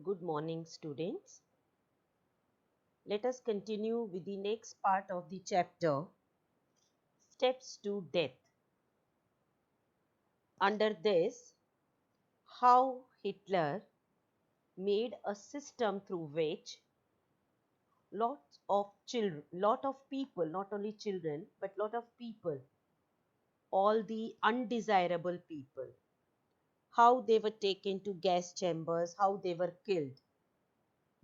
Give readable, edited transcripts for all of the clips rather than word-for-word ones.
Good morning, students. Let us continue with the next part of the chapter, Steps to Death. Under this, how Hitler made a system through which lot of people, not only children, but lot of people, all the undesirable people, how they were taken to gas chambers, how they were killed.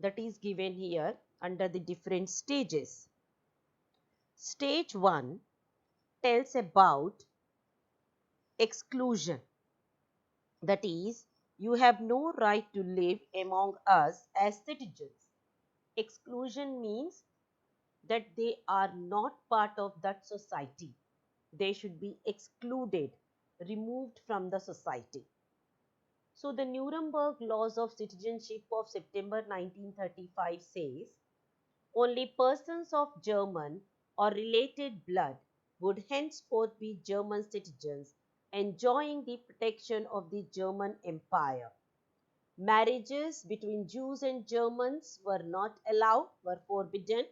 That is given here under the different stages. Stage 1 tells about exclusion. That is, you have no right to live among us as citizens. Exclusion means that they are not part of that society. They should be excluded, removed from the society. So, the Nuremberg Laws of Citizenship of September 1935 says only persons of German or related blood would henceforth be German citizens enjoying the protection of the German Empire. Marriages between Jews and Germans were not allowed, were forbidden.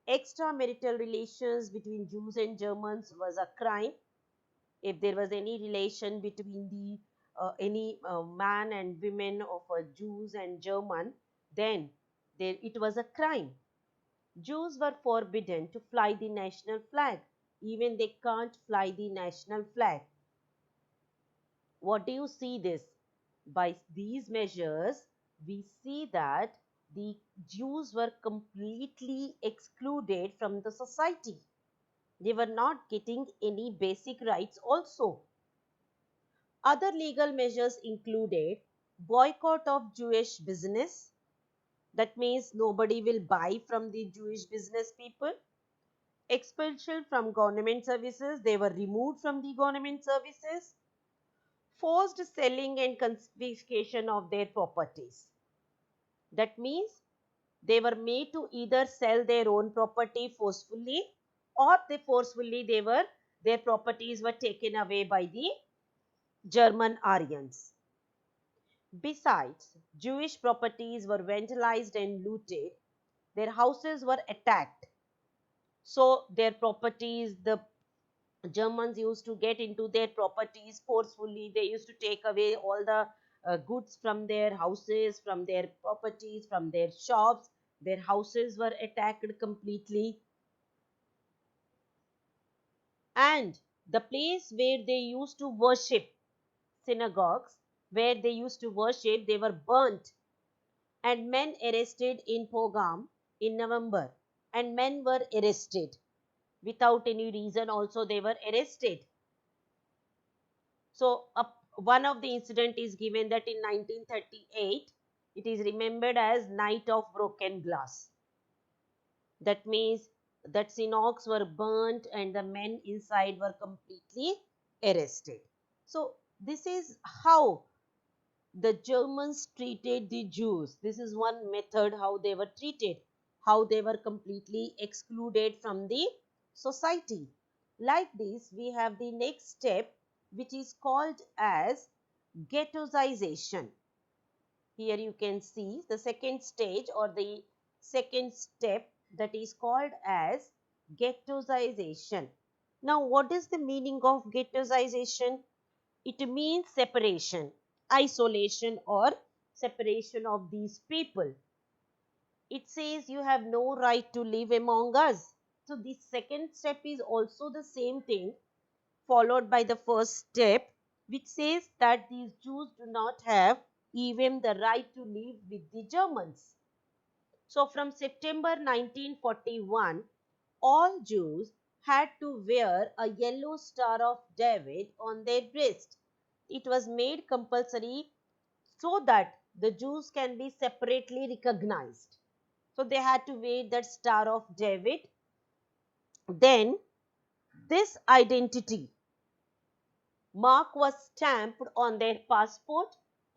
Extramarital relations between Jews and Germans was a crime. If there was any relation between the any man and women of Jews and German, then it was a crime. Jews were forbidden to fly the national flag. Even they can't fly the national flag. What do you see this? By these measures, we see that the Jews were completely excluded from the society. They were not getting any basic rights also. Other legal measures included boycott of Jewish business. That means nobody will buy from the Jewish business people. Expulsion from government services. They were removed from the government services. Forced selling and confiscation of their properties. That means they were made to either sell their own property forcefully, or their properties were taken away by the German Aryans. Besides, Jewish properties were vandalized and looted. Their houses were attacked. So their properties, the Germans used to get into their properties forcefully. They used to take away all the goods from their houses, from their properties, from their shops. Their houses were attacked completely. And the place where they used to worship, synagogues, where they used to worship, they were burnt. And men arrested in Pogrom in November. And men were arrested without any reason, also, they were arrested. So, one of the incident is given that in 1938, it is remembered as Night of Broken Glass. That means that synagogues were burnt and the men inside were completely arrested. So, this is how the Germans treated the Jews. This is one method how they were treated, how they were completely excluded from the society. Like this, we have the next step, which is called as ghettoization. Here you can see the second stage or the second step, that is called as ghettoization. Now, what is the meaning of ghettoization? It means separation, isolation, or separation of these people. It says you have no right to live among us. So, the second step is also the same thing, followed by the first step, which says that these Jews do not have even the right to live with the Germans. So, from September 1941, all Jews had to wear a yellow Star of David on their breast. It was made compulsory so that the Jews can be separately recognized. So they had to wear that Star of David. Then this identity mark was stamped on their passport,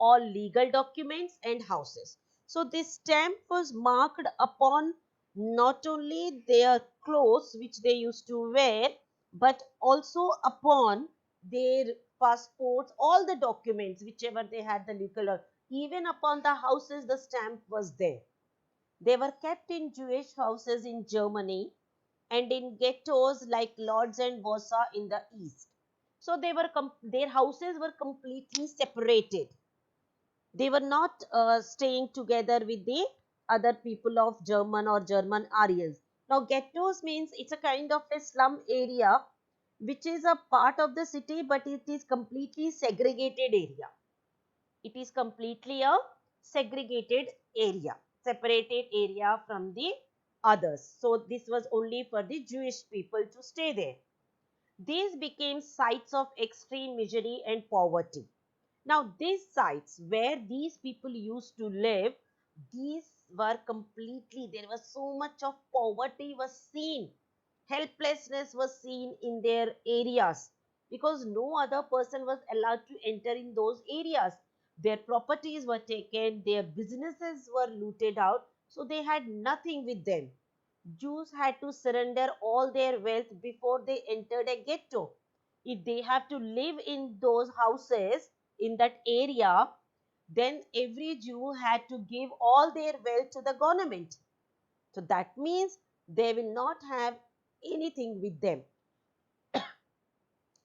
all legal documents and houses. So this stamp was marked upon not only their clothes which they used to wear, but also upon their passports, all the documents whichever they had the legal. Even upon the houses, the stamp was there. They were kept in Jewish houses in Germany and in ghettos like Lodz and Warsaw in the east. So their houses were completely separated. They were not staying together with the other people of German or German Aryans. Now, ghettos means it's a kind of a slum area which is a part of the city, but it is completely segregated area. It is completely a segregated area, separated area from the others. So, this was only for the Jewish people to stay there. These became sites of extreme misery and poverty. Now, these sites where these people used to live, these were completely, there was so much of poverty was seen. Helplessness was seen in their areas because no other person was allowed to enter in those areas. Their properties were taken, their businesses were looted out, so they had nothing with them. Jews had to surrender all their wealth before they entered a ghetto. If they have to live in those houses in that area, then every Jew had to give all their wealth to the government. So that means they will not have anything with them.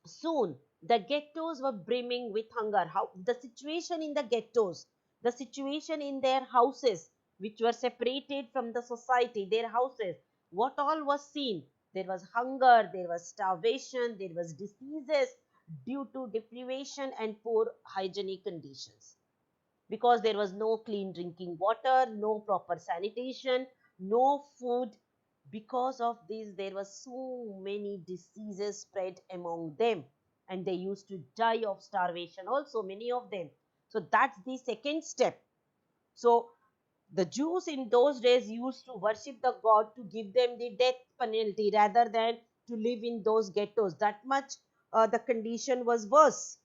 Soon, the ghettos were brimming with hunger. How the situation in the ghettos, the situation in their houses, which were separated from the society, their houses, what all was seen? There was hunger, there was starvation, there was diseases due to deprivation and poor hygienic conditions. Because there was no clean drinking water, no proper sanitation, no food. Because of this, there were so many diseases spread among them, and they used to die of starvation also, many of them. So that's the second step. So the Jews in those days used to worship the god to give them the death penalty rather than to live in those ghettos. That much the condition was worse.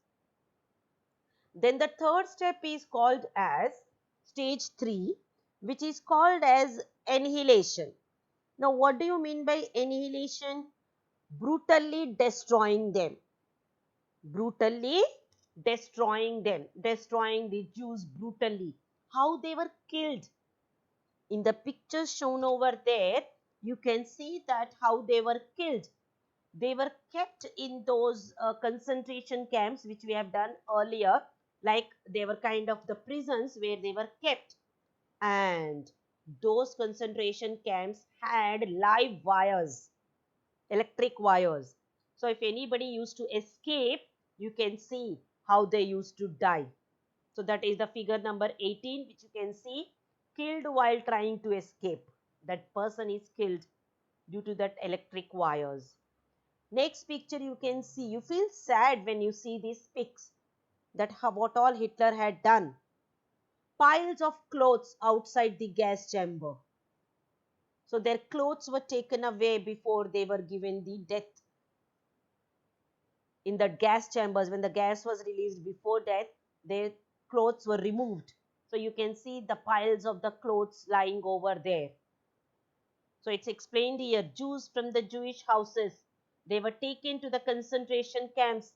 Then the third step is called as stage 3, which is called as annihilation. Now, what do you mean by annihilation? Brutally destroying them. Brutally destroying the Jews brutally. How they were killed. In the pictures shown over there, you can see that how they were killed. They were kept in those concentration camps which we have done earlier, like they were kind of the prisons where they were kept. And those concentration camps had live wires, electric wires. So if anybody used to escape, you can see how they used to die. So that is the figure number 18, which you can see, killed while trying to escape. That person is killed due to that electric wires. Next picture you can see, you feel sad when you see these pics, that what all Hitler had done. Piles of clothes outside the gas chamber. So their clothes were taken away before they were given the death. In the gas chambers, when the gas was released before death, their clothes were removed. So you can see the piles of the clothes lying over there. So it's explained here, Jews from the Jewish houses, they were taken to the concentration camps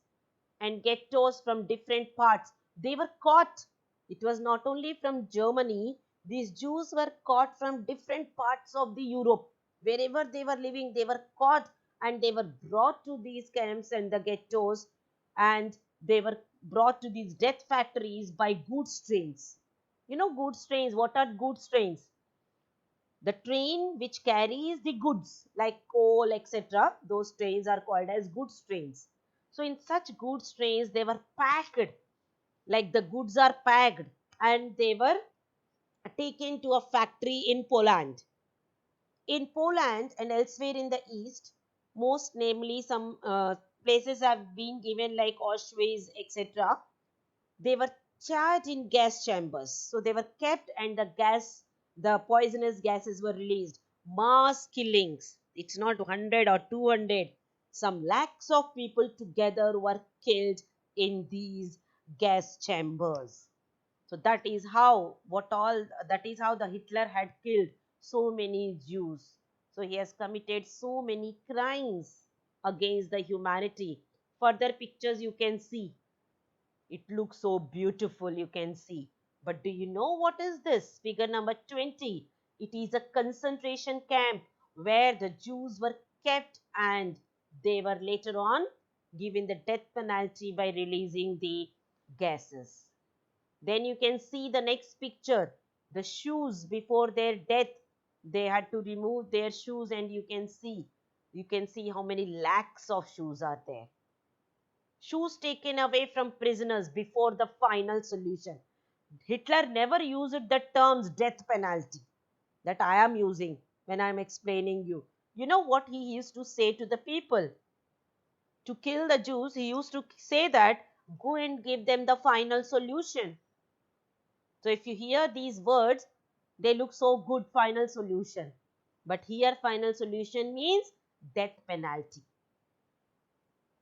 and ghettos from different parts. They were caught. It was not only from Germany, these Jews were caught from different parts of the Europe. Wherever they were living, they were caught and they were brought to these camps and the ghettos, and they were brought to these death factories by goods trains. You know goods trains, what are goods trains? The train which carries the goods like coal, etc. Those trains are called as goods trains. So in such goods trains, they were packed, like the goods are packed, and they were taken to a factory in Poland. In Poland and elsewhere in the east, most namely some places have been given like Auschwitz, etc. They were charged in gas chambers. So they were kept and the poisonous gases were released. Mass killings. It's not 100 or 200. Some lakhs of people together were killed in these gas chambers. So that is how the Hitler had killed so many Jews. So he has committed so many crimes against the humanity. Further pictures you can see, it looks so beautiful. You can see But do you know what is this? Figure number 20. It is a concentration camp where the Jews were kept and they were later on given the death penalty by releasing the gases. Then you can see the next picture. The shoes before their death, they had to remove their shoes, and you can see how many lakhs of shoes are there. Shoes taken away from prisoners before the final solution. Hitler never used the terms death penalty that I am using when I am explaining you. You know what he used to say to the people? To kill the Jews, he used to say that go and give them the final solution. So if you hear these words, they look so good, final solution. But here final solution means death penalty.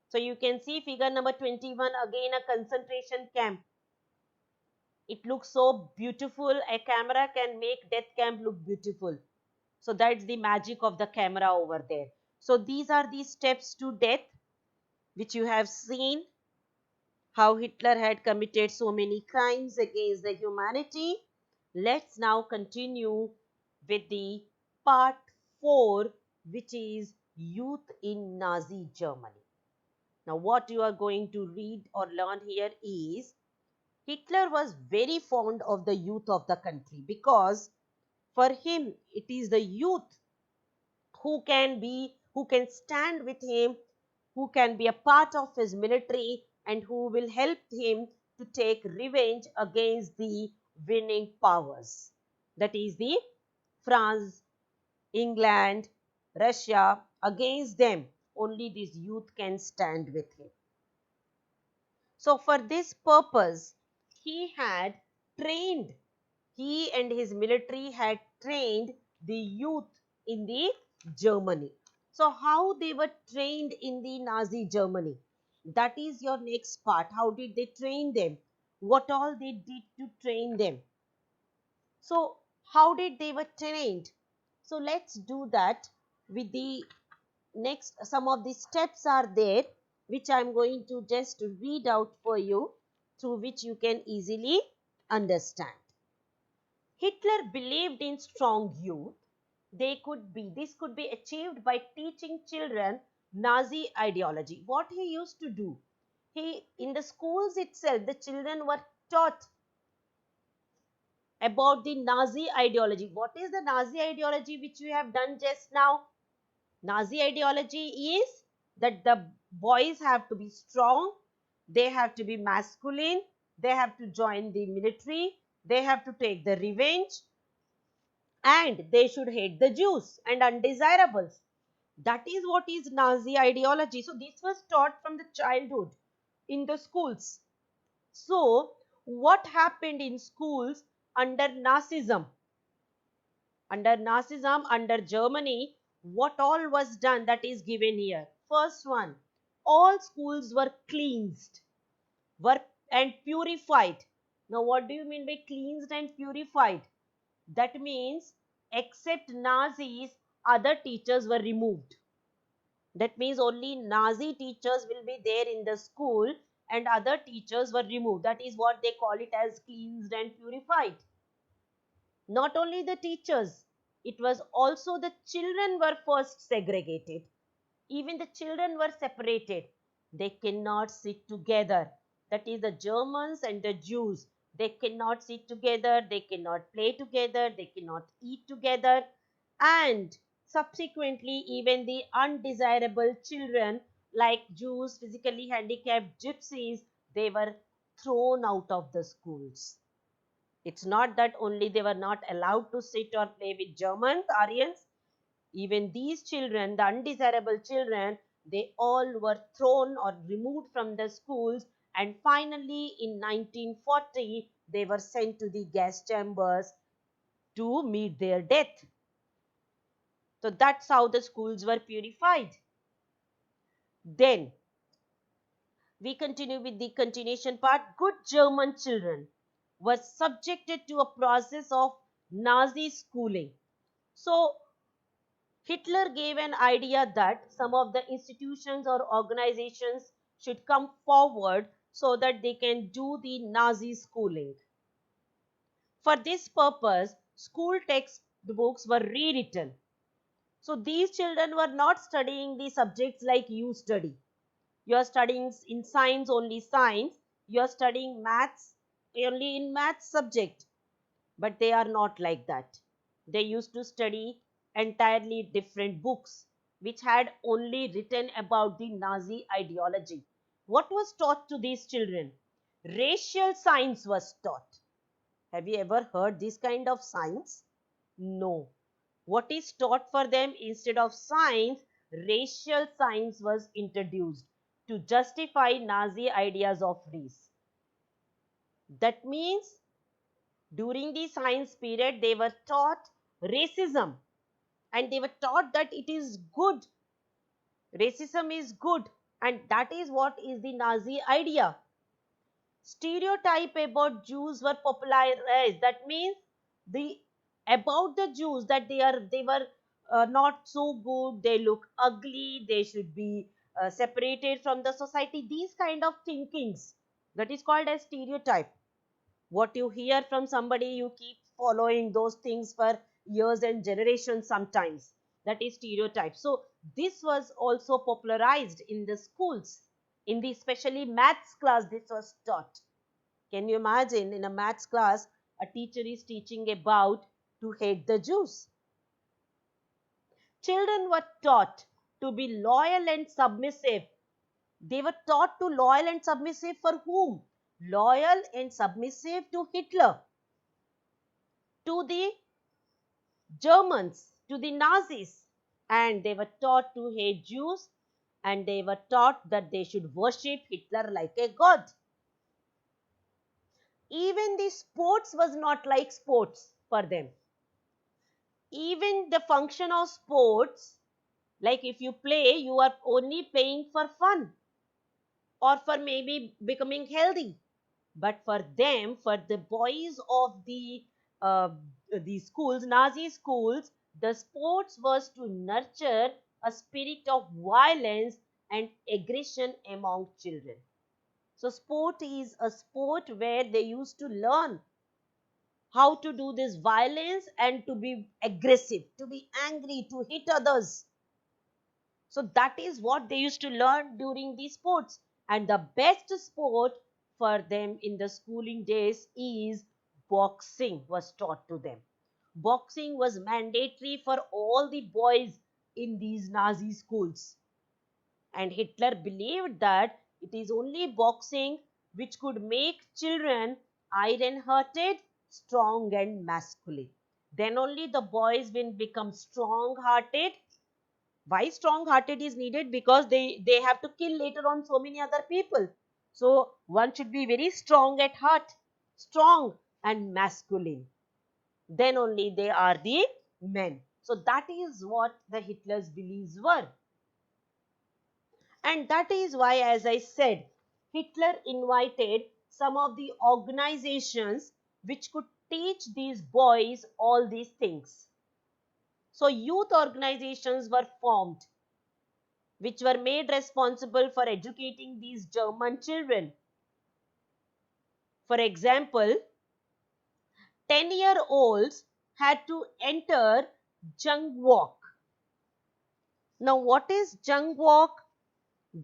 So you can see figure number 21, again a concentration camp. It looks so beautiful. A camera can make death camp look beautiful. So that's the magic of the camera over there. So these are the steps to death which you have seen, how Hitler had committed so many crimes against the humanity. Let's now continue with the part 4, which is youth in Nazi Germany. Now what you are going to read or learn here is Hitler was very fond of the youth of the country, because for him it is the youth who can stand with him, who can be a part of his military, and who will help him to take revenge against the winning powers. That is the France, England, Russia. Against them, only this youth can stand with him. So for this purpose, he had trained, he and his military had trained the youth in the Germany. So how they were trained in the Nazi Germany? That is your next part. How did they train them? What all they did to train them? So how did they were trained? So let's do that with the next. Some of the steps are there which I am going to just read out for you, through which you can easily understand. Hitler believed in strong youth. This could be achieved by teaching children Nazi ideology. What he used to do, in the schools itself, the children were taught about the Nazi ideology. What is the Nazi ideology which we have done just now? Nazi ideology is that the boys have to be strong, they have to be masculine, they have to join the military, they have to take the revenge, and they should hate the Jews and undesirables. That is what is Nazi ideology. So this was taught from the childhood in the schools. So what happened in schools under Nazism? Under Nazism, under Germany, what all was done, that is given here. First one, all schools were cleansed, were and purified. Now what do you mean by cleansed and purified? That means except Nazis, other teachers were removed. That means only Nazi teachers will be there in the school and other teachers were removed. That is what they call it as cleansed and purified. Not only the teachers, it was also the children were first segregated. Even the children were separated. They cannot sit together. That is the Germans and the Jews. They cannot sit together. They cannot play together. They cannot eat together. And subsequently, even the undesirable children like Jews, physically handicapped, gypsies, they were thrown out of the schools. It's not that only they were not allowed to sit or play with Germans, Aryans. Even these children, the undesirable children, they all were thrown or removed from the schools, and finally in 1940 they were sent to the gas chambers to meet their death. So that's how the schools were purified. Then we continue with the continuation part. Good German children were subjected to a process of Nazi schooling. So Hitler gave an idea that some of the institutions or organizations should come forward so that they can do the Nazi schooling. For this purpose, school textbooks were rewritten. So these children were not studying the subjects like you study. You are studying in science only science. You are studying maths only in maths subject. But they are not like that. They used to study entirely different books which had only written about the Nazi ideology. What was taught to these children? Racial science was taught. Have you ever heard this kind of science? No. What is taught for them instead of science? Racial science was introduced to justify Nazi ideas of race. That means during the science period, they were taught racism and they were taught that it is good. Racism is good, and that is what is the Nazi idea. Stereotype about Jews were popularized. That means the about the Jews that they were not so good. They look ugly. They should be separated from the society. These kind of thinkings, that is called as stereotype. What you hear from somebody, you keep following those things for years and generations sometimes. That is stereotype. So this was also popularized in the schools. In the especially maths class, this was taught. Can you imagine in a maths class, a teacher is teaching about to hate the Jews? Children were taught to be loyal and submissive. They were taught to loyal and submissive for whom? Loyal and submissive to Hitler, to the Germans, to the Nazis. And they were taught to hate Jews, and they were taught that they should worship Hitler like a god. Even the sports was not like sports for them. Even the function of sports, like if you play, you are only playing for fun or for maybe becoming healthy. But for them, for the boys of uh, the schools, Nazi schools, the sports was to nurture a spirit of violence and aggression among children. So sport is a sport where they used to learn how to do this violence and to be aggressive, to be angry, to hit others. So that is what they used to learn during these sports. And the best sport for them in the schooling days is boxing was taught to them. Boxing was mandatory for all the boys in these Nazi schools. And Hitler believed that it is only boxing which could make children iron hearted, strong, and masculine. Then only the boys will become strong hearted. Why strong hearted is needed? Because they have to kill later on so many other people. So one should be very strong at heart, strong and masculine. Then only they are the men. So that is what the Hitler's beliefs were. And that is why, as I said, Hitler invited some of the organizations which could teach these boys all these things. So youth organizations were formed which were made responsible for educating these German children. For example, 10-year-olds had to enter Jung Walk. Now, what is Jung Walk?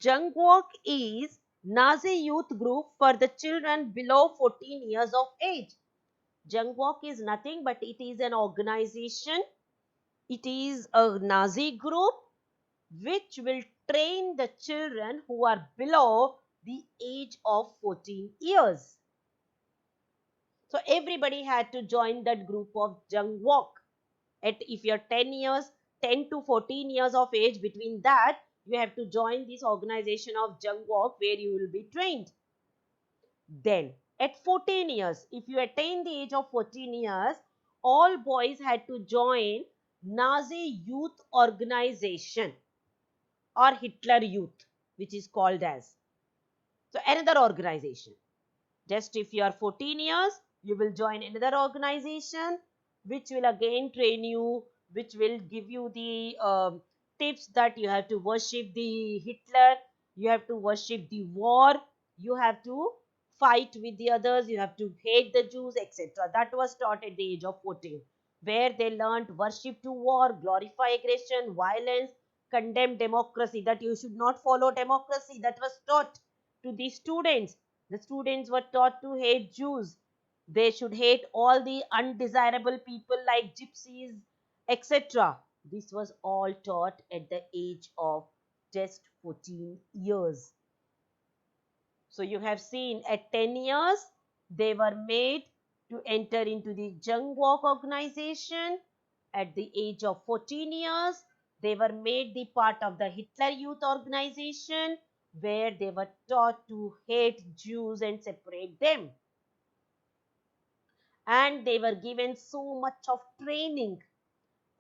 Jung Walk is Nazi youth group for the children below 14 years of age. Jung Walk is nothing but it is an organization. It is a Nazi group which will train the children who are below the age of 14 years. So everybody had to join that group of Jung Walk. If you're 10 years, 10 to 14 years of age, between that, you have to join this organization of Jung Walk where you will be trained. Then, at 14 years, if you attain the age of 14 years, all boys had to join Nazi Youth Organization or Hitler Youth, which is called as. So, another organization. Just if you are 14 years, you will join another organization which will again train you, which will give you the tips that you have to worship the Hitler, you have to worship the war, you have to fight with the others, you have to hate the Jews, etc. That was taught at the age of 14, where they learned worship to war, glorify aggression, violence, condemn democracy, that you should not follow democracy. That was taught to the students. The students were taught to hate Jews. They should hate all the undesirable people like gypsies, etc. This was all taught at the age of just 14 years. So you have seen at 10 years, they were made to enter into the Jung Walk organization. At the age of 14 years, they were made the part of the Hitler Youth organization, where they were taught to hate Jews and separate them. And they were given so much of training.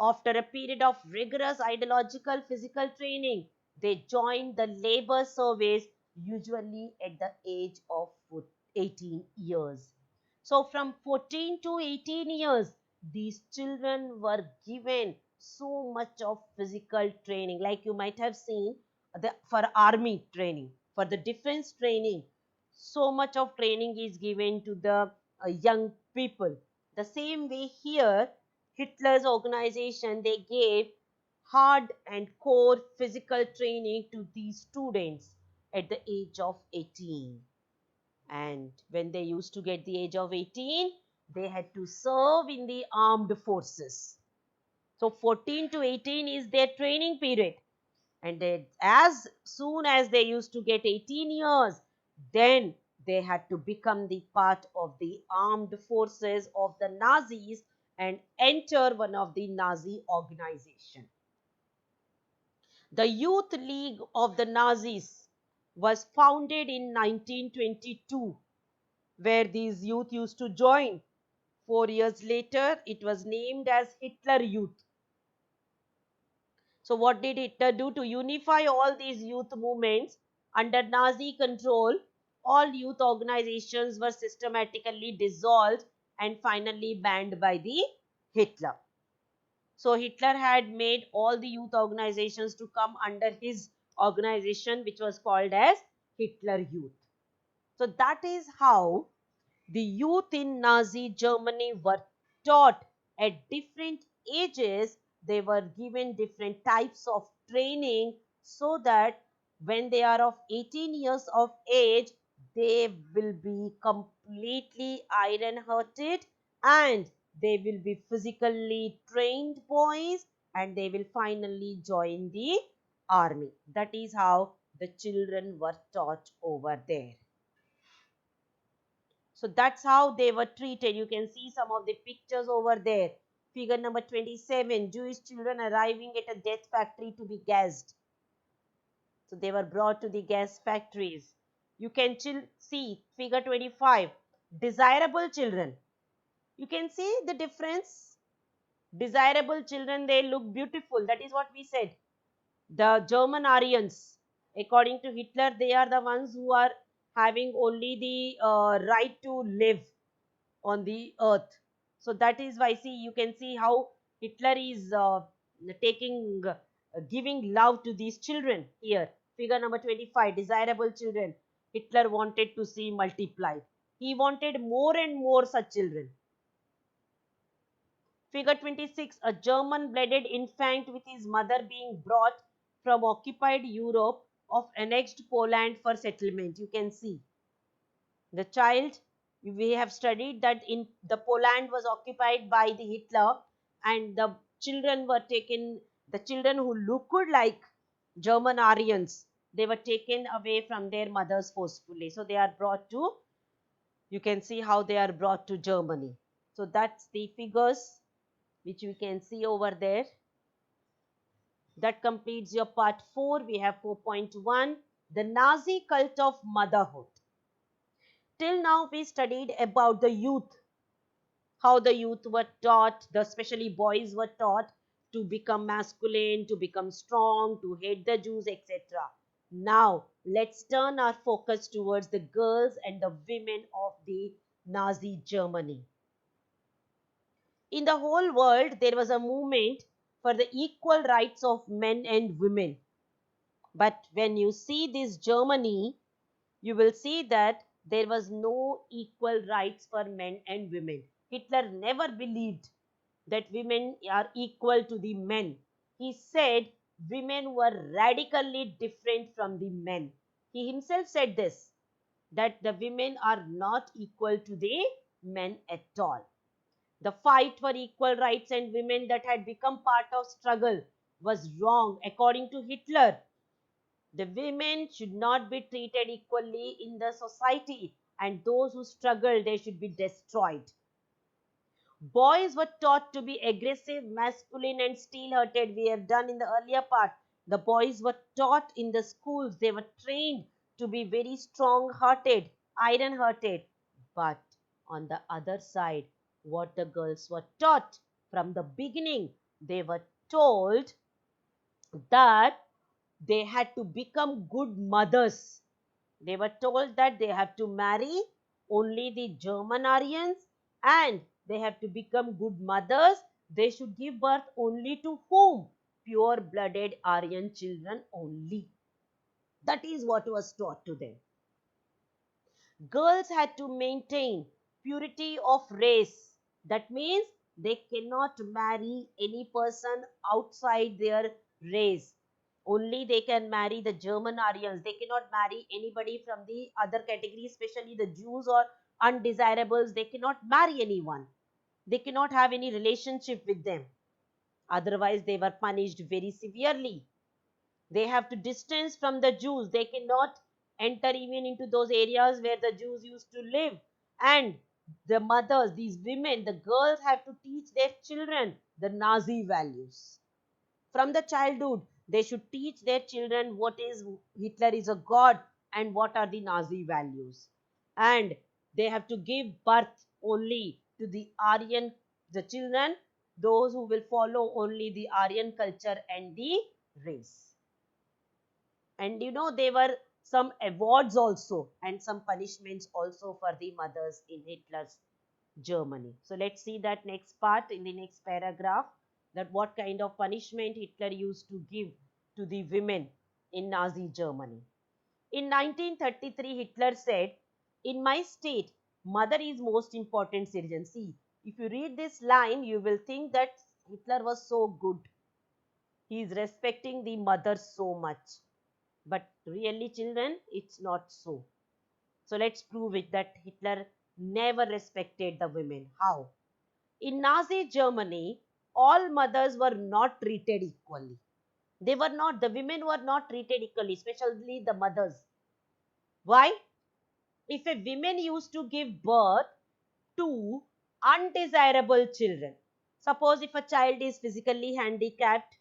After a period of rigorous ideological physical training, they joined the labor service, usually at the age of 18 years. So from 14 to 18 years, these children were given so much of physical training, like you might have seen for army training, for the defense training. So much of training is given to the young people. The same way here, Hitler's organization, they gave hard and core physical training to these students at the age of 18. And when they used to get the age of 18, they had to serve in the armed forces. So 14 to 18 is their training period. And as soon as they used to get 18 years, then they had to become the part of the armed forces of the Nazis and enter one of the Nazi organization. The Youth League of the Nazis was founded in 1922, where these youth used to join. 4 years later, it was named as Hitler Youth. So what did Hitler do to unify all these youth movements under Nazi control? All youth organizations were systematically dissolved and finally banned by the Hitler. So Hitler had made all the youth organizations to come under his organization, which was called as Hitler Youth. So that is how the youth in Nazi Germany were taught at different ages. They were given different types of training so that when they are of 18 years of age, they will be completely iron hearted and they will be physically trained boys and they will finally join the army. That is how the children were taught over there. So that's how they were treated. You can see some of the pictures over there. Figure number 27, Jewish children arriving at a death factory to be gassed. So they were brought to the gas factories. You can see figure 25, desirable children. You can see the difference. Desirable children, they look beautiful. That is what we said. The German Aryans, according to Hitler, they are the ones who are having only the right to live on the earth. So that is why, see, you can see how Hitler is taking giving love to these children here. Figure number 25, desirable children. Hitler wanted to see multiplied. He wanted more and more such children. Figure 26, a German blooded infant with his mother being brought from occupied Europe of annexed Poland for settlement. You can see the child, we have studied that in the Poland was occupied by the Hitler and the children were taken, the children who looked like German Aryans, they were taken away from their mothers forcefully. So they are brought to, you can see how they are brought to Germany. So that's the figures which we can see over there. That completes your part 4. We have 4.1, the Nazi cult of motherhood. Till now we studied about the youth, how the youth were taught, the especially boys were taught to become masculine, to become strong, to hate the Jews, etc. Now let's turn our focus towards the girls and the women of the Nazi Germany. In the whole world, there was a movement for the equal rights of men and women. But when you see this Germany, you will see that There was no equal rights for men and women. Hitler never believed that women are equal to the men. He said women were radically different from the men. He himself said this, that the women are not equal to the men at all. The fight for equal rights and women that had become part of struggle was wrong according to Hitler. The women should not be treated equally in the society, and those who struggle, they should be destroyed. Boys were taught to be aggressive, masculine, and steel hearted. We have done in the earlier part. The boys were taught in the schools, they were trained to be very strong hearted, iron hearted. But on the other side, what the girls were taught from the beginning, they were told that they had to become good mothers. They were told that they have to marry only the German Aryans and they have to become good mothers. They should give birth only to whom? Pure blooded Aryan children only. That is what was taught to them. Girls had to maintain purity of race. That means they cannot marry any person outside their race. Only they can marry the German Aryans. They cannot marry anybody from the other category, especially the Jews or undesirables. They cannot marry anyone. They cannot have any relationship with them. Otherwise, they were punished very severely. They have to distance from the Jews. They cannot enter even into those areas where the Jews used to live. And the mothers, these women, the girls have to teach their children the Nazi values. From the childhood, they should teach their children what is Hitler is a god and what are the Nazi values. And they have to give birth only to the Aryan, the children, those who will follow only the Aryan culture and the race. And there were some awards also and some punishments also for the mothers in Hitler's Germany. So let's see that next part in the next paragraph, that what kind of punishment Hitler used to give to the women in Nazi Germany. In 1933, Hitler said, "In my state, mother is most important citizen." See, if you read this line, you will think that Hitler was so good. He is respecting the mother so much. But really, children, it's not so. So let's prove it that Hitler never respected the women. How? In Nazi Germany, all mothers were not treated equally. They were not, the women were not treated equally, especially the mothers. Why? If a woman used to give birth to undesirable children, suppose if a child is physically handicapped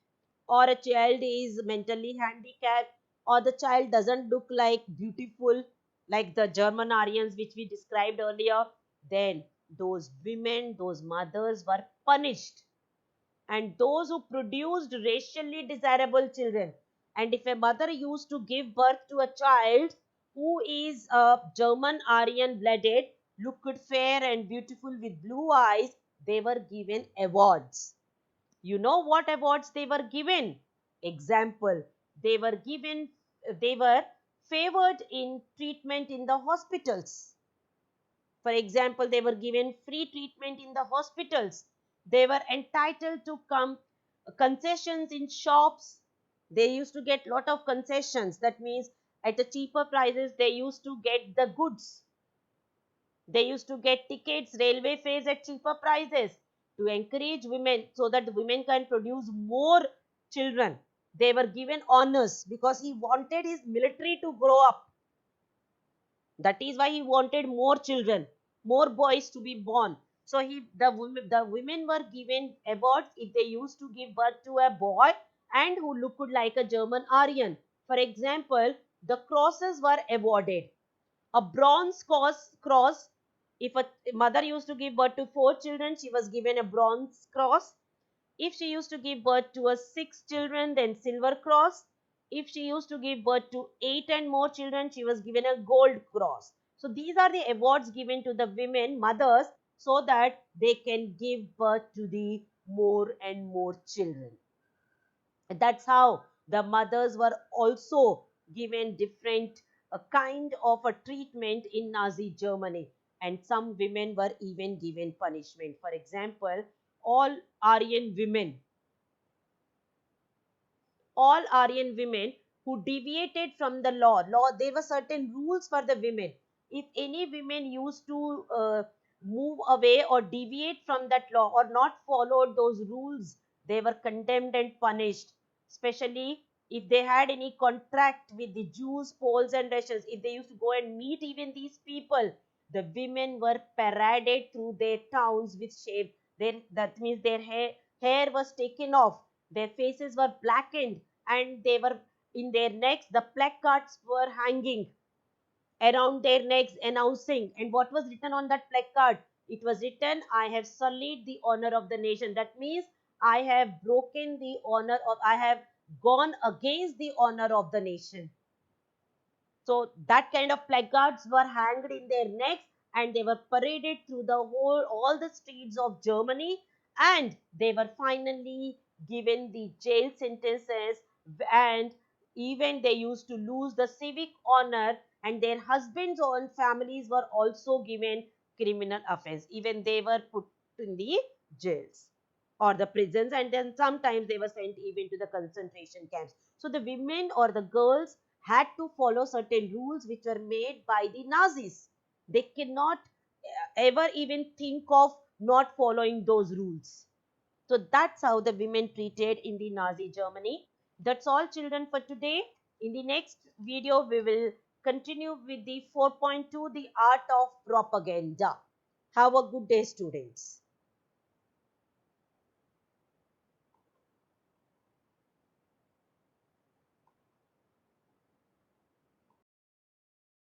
or a child is mentally handicapped or the child doesn't look like beautiful like the German Aryans which we described earlier, then those women, those mothers were punished. And those who produced racially desirable children, and if a mother used to give birth to a child who is a German Aryan blooded, looked fair and beautiful with blue eyes, they were given awards. You know what awards they were given? Example, they were given, they were favored in treatment in the hospitals. For example, they were given free treatment in the hospitals. They were entitled to come concessions in shops. They used to get lot of concessions. That means at a cheaper prices, they used to get the goods. They used to get tickets, railway fares at cheaper prices to encourage women so that women can produce more children. They were given honors because he wanted his military to grow up. That is why he wanted more children, more boys to be born. So the women were given awards if they used to give birth to a boy and who looked like a German Aryan. For example, the crosses were awarded. A bronze cross, if a mother used to give birth to 4 children, she was given a bronze cross. If she used to give birth to a 6 children, then silver cross. If she used to give birth to 8 and more children, she was given a gold cross. So these are the awards given to the women, mothers, so that they can give birth to the more and more children. That's how the mothers were also given different a kind of a treatment in Nazi Germany, and some women were even given punishment. For example, all Aryan women, all Aryan women who deviated from the law, there were certain rules for the women. If any women used to move away or deviate from that law or not followed those rules, they were condemned and punished. Especially if they had any contract with the Jews, Poles, and Russians, if they used to go and meet even these people, the women were paraded through their towns with shame. That means their hair was taken off, their faces were blackened, and they were in their necks, the placards were hanging around their necks announcing. And what was written on that placard? It was written, I have sullied the honor of the nation. That means I have broken the honor of, I have gone against the honor of the nation. So that kind of placards were hanged in their necks, and they were paraded through the whole all the streets of Germany, and they were finally given the jail sentences, and even they used to lose the civic honor, and their husbands and families were also given criminal offense. Even they were put in the jails or the prisons, and then sometimes they were sent even to the concentration camps. So the women or the girls had to follow certain rules which were made by the Nazis. They cannot ever even think of not following those rules. So that's how the women treated in the Nazi Germany. That's all, children, for today. In the next video, we will continue with the 4.2, the art of propaganda. Have a good day, students.